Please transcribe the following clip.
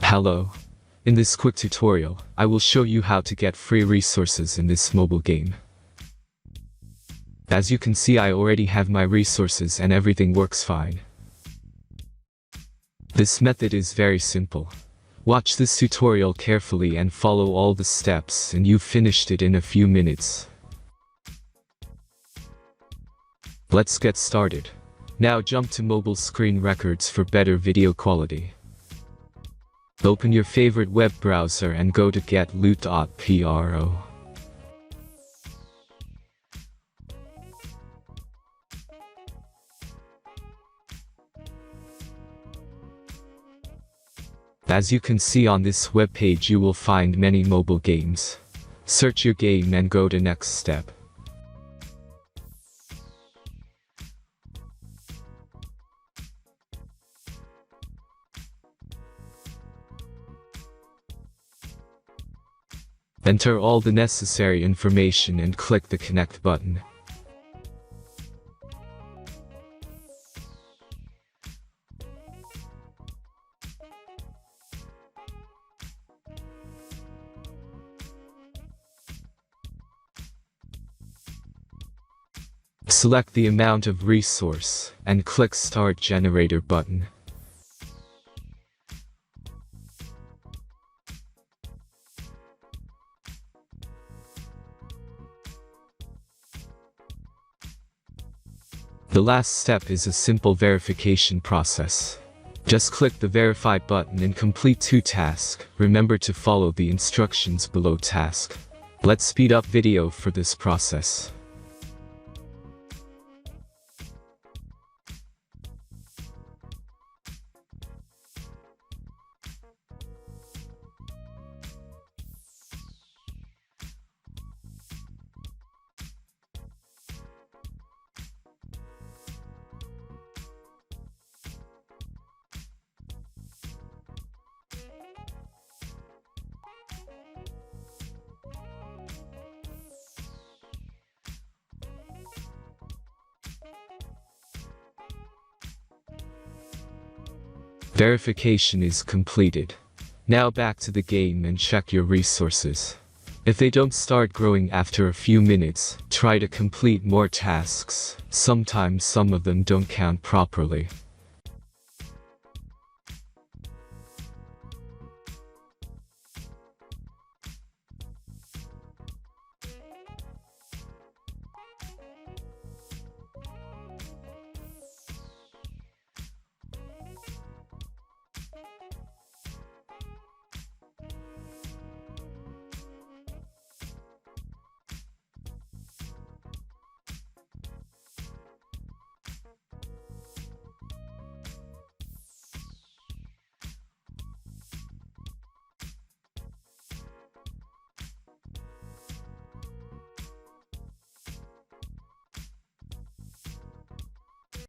Hello. In this quick tutorial, I will show you how to get free resources in this mobile game. As you can see, I already have my resources and everything works fine. This method is very simple. Watch this tutorial carefully and follow all the steps and you've finished it in a few minutes. Let's get started. Now jump to mobile screen records for better video quality. Open your favorite web browser and go to getloot.pro. As you can see on this web page, you will find many mobile games. Search your game and go to next step. Enter all the necessary information and click the connect button. Select the amount of resource and click Start Generator button. The last step is a simple verification process. Just click the Verify button and complete 2 tasks. Remember to follow the instructions below task. Let's speed up video for this process. Verification is completed. Now back to the game and check your resources. If they don't start growing after a few minutes, try to complete more tasks. Sometimes some of them don't count properly.